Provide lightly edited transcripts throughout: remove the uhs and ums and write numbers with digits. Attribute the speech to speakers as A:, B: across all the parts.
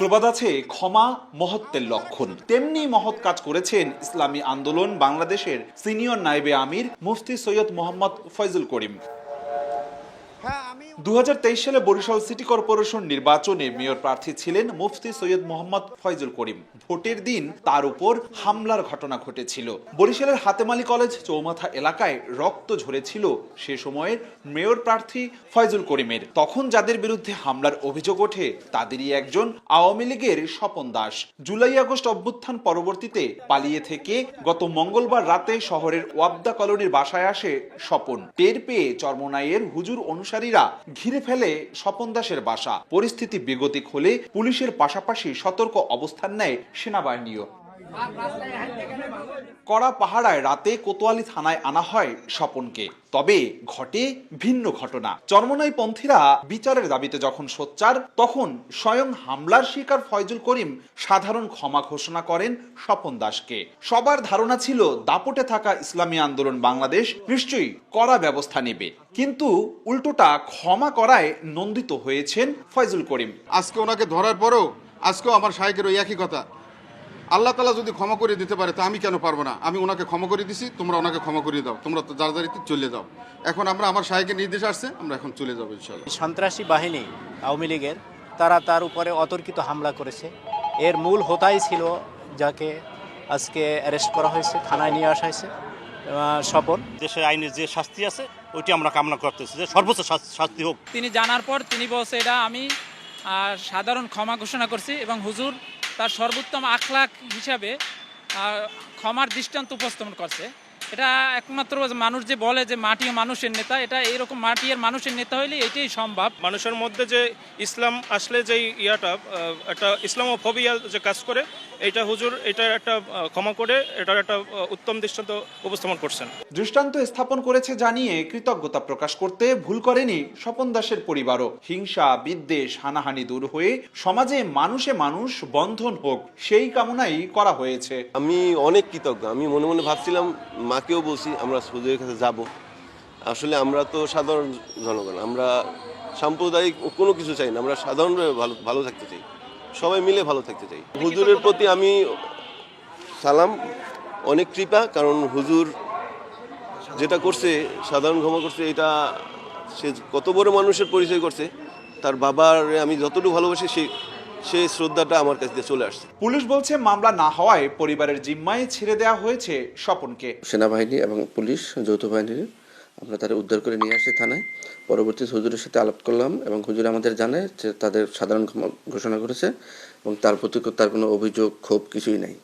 A: প্রবাদ আছে ক্ষমা মহত্বের লক্ষণ, তেমনি মহৎ কাজ করেছেন ইসলামী আন্দোলন বাংলাদেশের সিনিয়র নায়েবে আমির মুফতি সৈয়দ মোহাম্মদ ফয়জুল করিম। 2023 সালে বরিশাল সিটি কর্পোরেশন নির্বাচনে মেয়র প্রার্থী ছিলেন মুফতি সৈয়দ মোহাম্মদ ফয়জুল করিম। ভোটের দিন তার উপর হামলার ঘটনা ঘটেছিল। বরিশালের হাতেম আলী কলেজ চৌমাথা এলাকায় রক্ত ঝরেছিল সে সময়ের মেয়র প্রার্থী ফয়জুল করিমের। তখন যাদের বিরুদ্ধে হামলার অভিযোগ ওঠে তাদেরই একজন আওয়ামী লীগের স্বপন দাস। জুলাই আগস্ট অভ্যুত্থান পরবর্তীতে পালিয়ে থেকে গত মঙ্গলবার রাতে শহরের ওয়াবদা কলোনির বাসায় আসে স্বপন। টের পেয়ে চরমোনাইয়ের হুজুর অনুসারীরা ঘিরে ফেলে স্বপন দাসের বাসা। পরিস্থিতি বেগতিক হলে পুলিশের পাশাপাশি সতর্ক অবস্থান নেয় সেনাবাহিনীও। কড়া পাহারায় রাতে কোতোয়ালি থানায় আনা হয় স্বপনকে। তবে ঘটে ভিন্ন ঘটনা। চরমোনাই পন্থীরা বিচারের দাবিতে যখন সোচ্চার, তখন স্বয়ং হামলার শিকার ফয়জুল করিম সাধারণ ক্ষমা ঘোষণা করেন স্বপন দাসকে। সবার ধারণা ছিল দাপটে থাকা ইসলামী আন্দোলন বাংলাদেশ নিশ্চয়ই কড়া ব্যবস্থা নেবে, কিন্তু উল্টোটা ক্ষমা করায় নন্দিত হয়েছেন ফয়জুল করিম।
B: আজকে ওনাকে ধরার পরেও আজকেও আমার শায়েকের ওই একই কথা, আল্লাহ তাআলা যদি ক্ষমা করে দিতে পারে তা আমি কেন পারবো না। আমি ওনাকে ক্ষমা করে দিছি, তোমরা ওনাকে ক্ষমা করে দাও, তোমরা তো যার যারিতে চলে যাও। এখন আমরা আমার শায়েকের নির্দেশ আসছে, আমরা এখন চলে যাবো ইনশাআল্লাহ।
C: সন্ত্রাসী বাহিনী আওয়ামী লীগের তারা তার উপরে অতর্কিত হামলা করেছে। এর মূল হোতাই ছিল যাকে আজকে অ্যারেস্ট করা হয়েছে, থানায় নিয়ে আসা হয়েছে স্বপন।
D: দেশের আইনের যে শাস্তি আছে ওইটি আমরা কামনা করতেছি যে সর্বোচ্চ শাস্তি হোক।
E: তিনি জানার পর তিনি বলছে এটা আমি সাধারণ ক্ষমা ঘোষণা করছি এবং হুজুর তার সর্বোত্তম আখলাক হিসাবে ক্ষমার দৃষ্টান্ত উপস্থাপন করছে। এটা একমাত্র মানুষ যে বলে যে মাটি মানুষের নেতা, এটা এইরকম মাটি আর মানুষের নেতা হইলে এটাই সম্ভব।
F: মানুষের মধ্যে যে ইসলাম আসলে যে ইয়াটা একটা ইসলামোফোবিয়া যে কাজ করে, এইটা হুজুর এটার একটা ক্ষমা করে এটার একটা উত্তম দৃষ্টান্ত উপস্থাপন করছেন।
A: দৃষ্টান্ত স্থাপন করেছে জানিয়ে কৃতজ্ঞতা প্রকাশ করতে ভুল করেনি স্বপন দাসের পরিবারও। হিংসা বিদ্বেষ হানাহানি দূর হয়ে সমাজে মানুষে মানুষ বন্ধন হোক, সেই কামনাই করা হয়েছে।
G: আমি অনেক কৃতজ্ঞ। আমি মনে মনে ভাবছিলাম, মাকেও বলছি আমরা হুজুরের কাছে যাব। আসলে আমরা তো সাধারণ জনগণ, আমরা সাম্প্রদায়িক কোনো কিছু চাই না, আমরা সাধারণভাবে ভালো থাকতে চাই, সবাই মিলে ভালো থাকতে চাই। হুজুরের প্রতি আমি সালাম, অনেক কৃপা, কারণ হুজুর যেটা করছে সাধারণ ক্ষমা করছে, এটা সে কত বড় মানুষের পরিচয় করছে। তার বাবার আমি যতটুকু ভালোবাসি সেই শ্রদ্ধাটা আমার কাছে চলে আসছে।
A: পুলিশ বলছে মামলা না হওয়ায় পরিবারের জিম্মায় ছেড়ে দেওয়া হয়েছে স্বপনকে।
H: সেনাবাহিনী এবং পুলিশ যৌথ বাহিনীর আমরা তাদের উদ্ধার করে নিয়ে আসি থানায়। পরবর্তী হুজুরের সাথে আলাপ করলাম এবং হুজুর আমাদের জানায় যে তাদের সাধারণ ক্ষমা ঘোষণা করেছে এবং তার প্রতি তার কোনো অভিযোগ ক্ষোভ কিছুই নাই।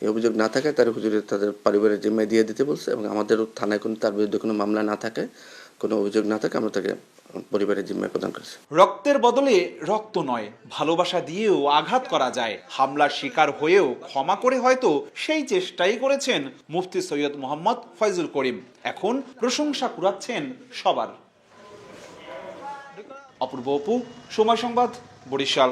H: এই অভিযোগ না থাকায় তার হুজুরের তাদের পরিবারের জিম্মায় দিয়ে দিতে বলছে এবং আমাদেরও থানায় কোনো তার বিরুদ্ধে কোনো মামলা না থাকে, কোনো অভিযোগ না থাকে, আমরা তাকে পরিবারের জিম্মায় প্রদান করেছে।
A: রক্তের বদলে রক্ত নয়, ভালোবাসা দিয়েও আঘাত করা যায়। হামলার শিকার হয়েও ক্ষমা করে হয়তো সেই চেষ্টাই করেছেন মুফতি সৈয়দ মোহাম্মদ ফয়জুল করিম। এখন প্রশংসা কুড়াচ্ছেন সবার। অপূর্ব অপু, সময় সংবাদ, বরিশাল।